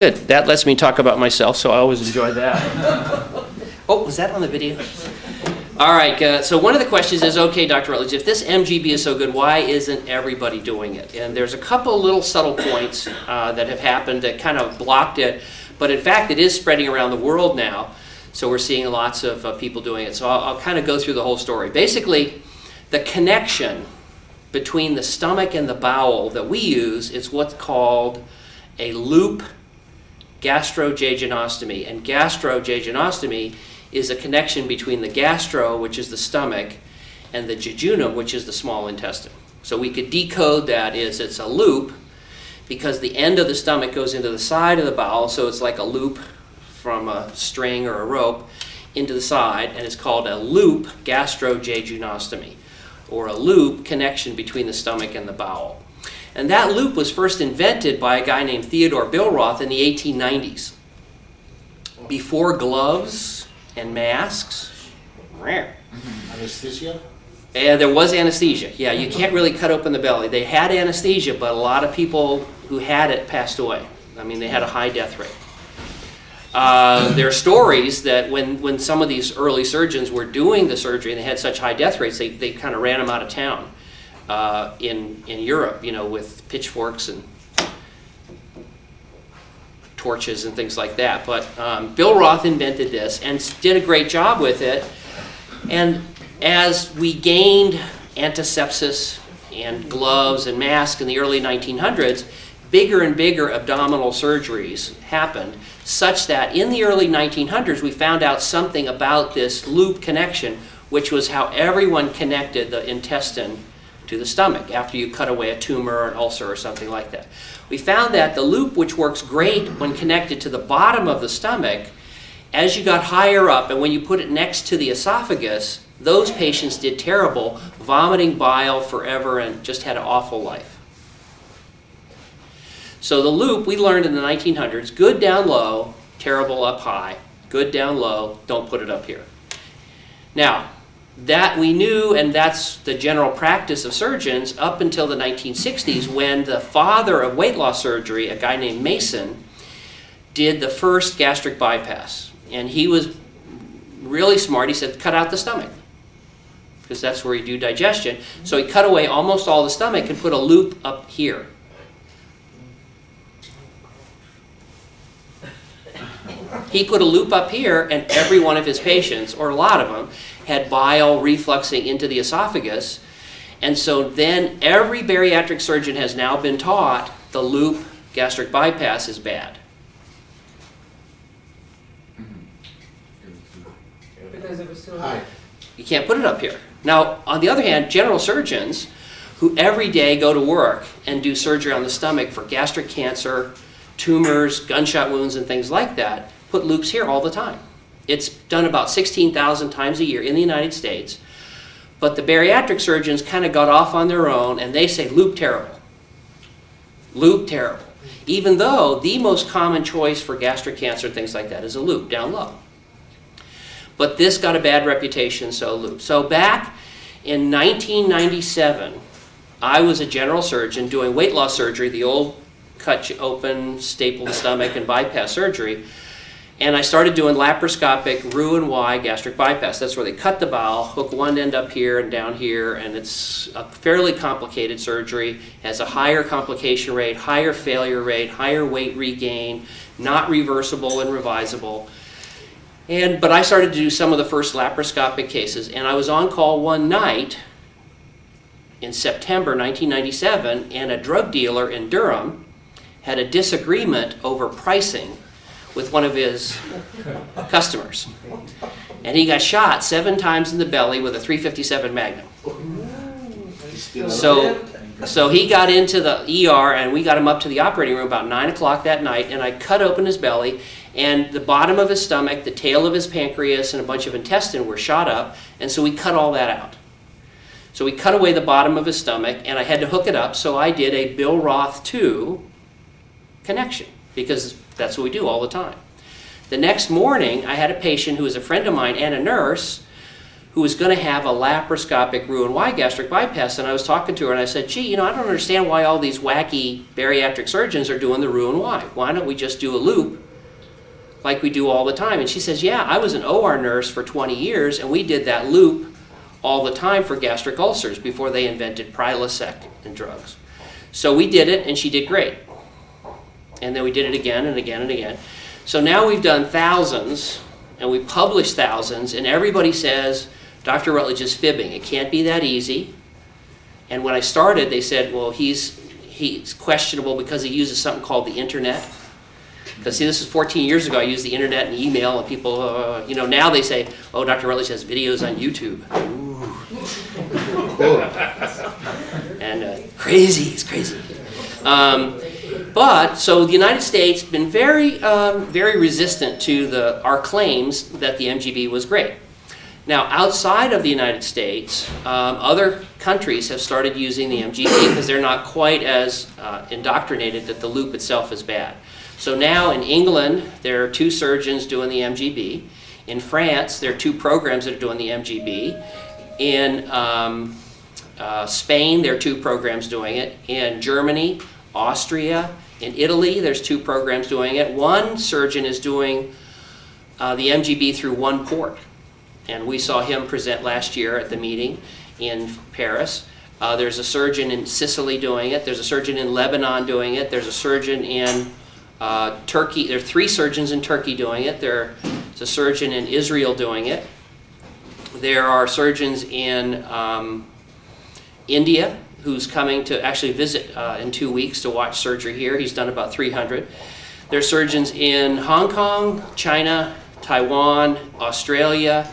Good. That lets me talk about myself, so I always enjoy that. Oh, was that on the video? All right, so one of the questions is, okay, Dr. Rutledge, if this MGB is so good, why isn't everybody doing it? And there's a couple little subtle points that have happened that kind of blocked it, but in fact it is spreading around the world now, so we're seeing lots of people doing it. So I'll kind of go through the whole story. Basically, the connection between the stomach and the bowel that we use is what's called a loop gastrojejunostomy. And gastrojejunostomy is a connection between the gastro, which is the stomach, and the jejunum, which is the small intestine. So we could decode that as it's a loop because the end of the stomach goes into the side of the bowel, so it's like a loop from a string or a rope into the side, and it's called a loop gastrojejunostomy, or a loop connection between the stomach and the bowel. And that loop was first invented by a guy named Theodore Billroth in the 1890s. Before gloves and masks. Anesthesia? And there was anesthesia. Yeah, you can't really cut open the belly. They had anesthesia, but a lot of people who had it passed away. I mean, they had a high death rate. There are stories that when some of these early surgeons were doing the surgery and they had such high death rates, they kind of ran them out of town. In Europe, you know, with pitchforks and torches and things like that. But Billroth invented this and did a great job with it. And as we gained antisepsis and gloves and masks in the early 1900s, bigger and bigger abdominal surgeries happened, such that in the early 1900s we found out something about this loop connection, which was how everyone connected the intestine to the stomach after you cut away a tumor or an ulcer or something like that. We found that the loop, which works great when connected to the bottom of the stomach, as you got higher up and when you put it next to the esophagus, those patients did terrible, vomiting bile forever and just had an awful life. So the loop, we learned in the 1900s, good down low, terrible up high, good down low, don't put it up here. Now, that we knew, and that's the general practice of surgeons up until the 1960s when the father of weight loss surgery, a guy named Mason, did the first gastric bypass. And he was really smart. He said, cut out the stomach, because that's where you do digestion. So he cut away almost all the stomach and put a loop up here. He put a loop up here, and every one of his patients, or a lot of them, had bile refluxing into the esophagus. And so then every bariatric surgeon has now been taught the loop gastric bypass is bad. Because it was so high. You can't put it up here. Now, on the other hand, general surgeons who every day go to work and do surgery on the stomach for gastric cancer, tumors, gunshot wounds, and things like that, put loops here all the time. It's done about 16,000 times a year in the United States. But the bariatric surgeons kind of got off on their own, and they say, loop terrible. Loop terrible. Even though the most common choice for gastric cancer and things like that is a loop down low. But this got a bad reputation, so loop. So back in 1997, I was a general surgeon doing weight loss surgery, the old cut you open, staple the stomach, and bypass surgery. And I started doing laparoscopic Roux-en-Y gastric bypass. That's where they cut the bowel, hook one end up here and down here, and it's a fairly complicated surgery. Has a higher complication rate, higher failure rate, higher weight regain, not reversible and revisable. But I started to do some of the first laparoscopic cases, and I was on call one night in September 1997, and a drug dealer in Durham had a disagreement over pricing with one of his customers. And he got shot 7 times in the belly with a .357 Magnum. So he got into the ER, and we got him up to the operating room about 9 o'clock that night, and I cut open his belly, and the bottom of his stomach, the tail of his pancreas, and a bunch of intestine were shot up, and so we cut all that out. So we cut away the bottom of his stomach, and I had to hook it up, so I did a Billroth 2 connection, because that's what we do all the time. The next morning, I had a patient who was a friend of mine and a nurse who was going to have a laparoscopic Roux-en-Y gastric bypass, and I was talking to her and I said, gee, I don't understand why all these wacky bariatric surgeons are doing the Roux-en-Y. Why don't we just do a loop like we do all the time? And she says, yeah, I was an OR nurse for 20 years and we did that loop all the time for gastric ulcers before they invented Prilosec and drugs. So we did it and she did great. And then we did it again and again and again. So now we've done thousands and we published thousands, and everybody says, Dr. Rutledge is fibbing. It can't be that easy. And when I started, they said, well, he's questionable because he uses something called the internet. Because see, this is 14 years ago. I used the internet and email, and people, now they say, oh, Dr. Rutledge has videos on YouTube. And crazy, he's crazy. But so the United States has been very, very resistant to our claims that the MGB was great. Now, outside of the United States, other countries have started using the MGB because they're not quite as indoctrinated that the loop itself is bad. So now in England, there are 2 surgeons doing the MGB. In France, there are 2 programs that are doing the MGB. In Spain, there are 2 programs doing it. In Germany, Austria, in Italy, there's 2 programs doing it. One surgeon is doing the MGB through one port. And we saw him present last year at the meeting in Paris. There's a surgeon in Sicily doing it. There's a surgeon in Lebanon doing it. There's a surgeon in Turkey. There are 3 surgeons in Turkey doing it. There's a surgeon in Israel doing it. There are surgeons in India who's coming to actually visit in 2 weeks to watch surgery here. He's done about 300. There are surgeons in Hong Kong, China, Taiwan, Australia,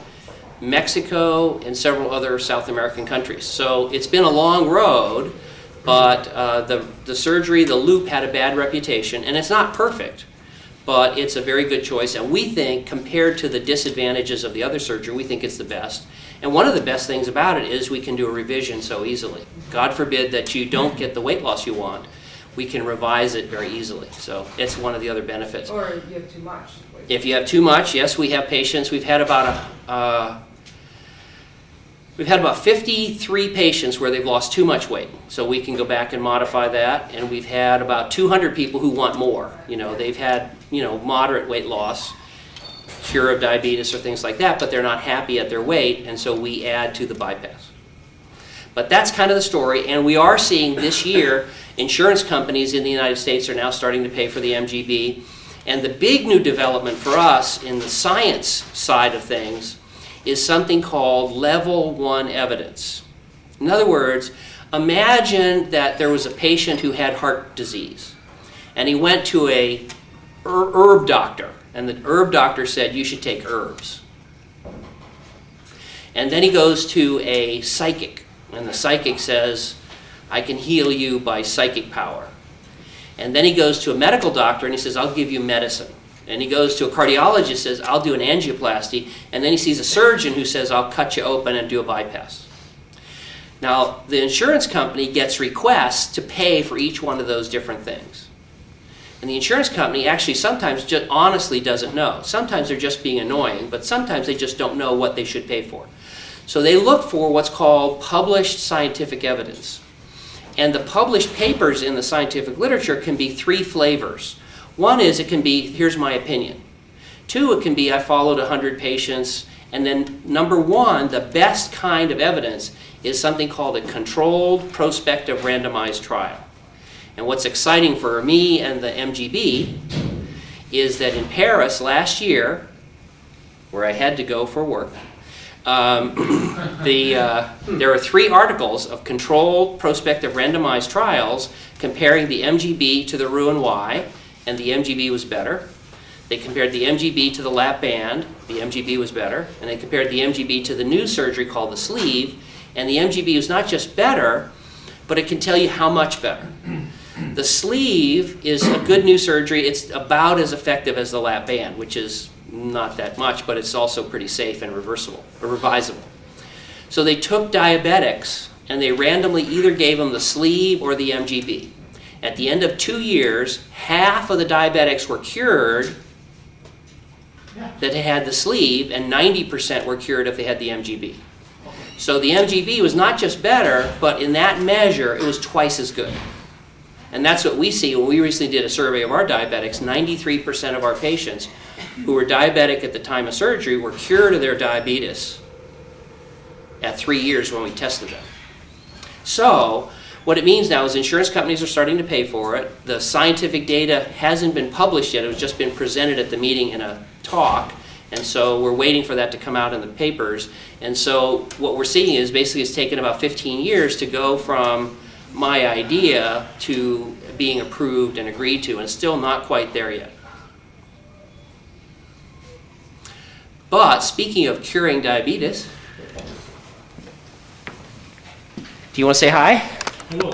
Mexico, and several other South American countries. So it's been a long road, but the surgery, the loop, had a bad reputation, and it's not perfect, but it's a very good choice. And we think, compared to the disadvantages of the other surgery, we think it's the best. And one of the best things about it is we can do a revision so easily. God forbid that you don't get the weight loss you want. We can revise it very easily. So it's one of the other benefits. Or if you have too much. If you have too much, yes, we have patients. We've had about 53 patients where they've lost too much weight. So we can go back and modify that. And we've had about 200 people who want more. They've had, moderate weight loss, cure of diabetes or things like that, but they're not happy at their weight, and so we add to the bypass. But that's kind of the story, and we are seeing this year insurance companies in the United States are now starting to pay for the MGB. And the big new development for us in the science side of things is something called level 1 evidence. In other words, imagine that there was a patient who had heart disease, and he went to a herb doctor, and the herb doctor said, you should take herbs. And then he goes to a psychic, and the psychic says, I can heal you by psychic power. And then he goes to a medical doctor and he says, I'll give you medicine. And he goes to a cardiologist and says, I'll do an angioplasty. And then he sees a surgeon who says, I'll cut you open and do a bypass. Now, the insurance company gets requests to pay for each one of those different things. And the insurance company actually sometimes just honestly doesn't know. Sometimes they're just being annoying, but sometimes they just don't know what they should pay for. So they look for what's called published scientific evidence. And the published papers in the scientific literature can be 3 flavors. One is it can be, here's my opinion. 2, it can be, I followed 100 patients. And then number 1, the best kind of evidence is something called a controlled prospective randomized trial. And what's exciting for me and the MGB is that in Paris last year, where I had to go for work, there are 3 articles of controlled prospective randomized trials comparing the MGB to the Roux-en-Y, and the MGB was better. They compared the MGB to the lap band, the MGB was better, and they compared the MGB to the new surgery called the sleeve, and the MGB was not just better, but it can tell you how much better. The sleeve is a good new surgery. It's about as effective as the lap band, which is not that much, but it's also pretty safe and reversible, or revisable. So they took diabetics and they randomly either gave them the sleeve or the MGB. At the end of 2 years, half of the diabetics were cured that had the sleeve, and 90% were cured if they had the MGB. So the MGB was not just better, but in that measure, it was twice as good. And that's what we see when we recently did a survey of our diabetics. 93% of our patients who were diabetic at the time of surgery were cured of their diabetes at 3 years when we tested them. So what it means now is insurance companies are starting to pay for it. The scientific data hasn't been published yet. It was just been presented at the meeting in a talk. And so we're waiting for that to come out in the papers. And so what we're seeing is basically it's taken about 15 years to go from my idea to being approved and agreed to, and it's still not quite there yet. But speaking of curing diabetes, do you want to say hi? Hello.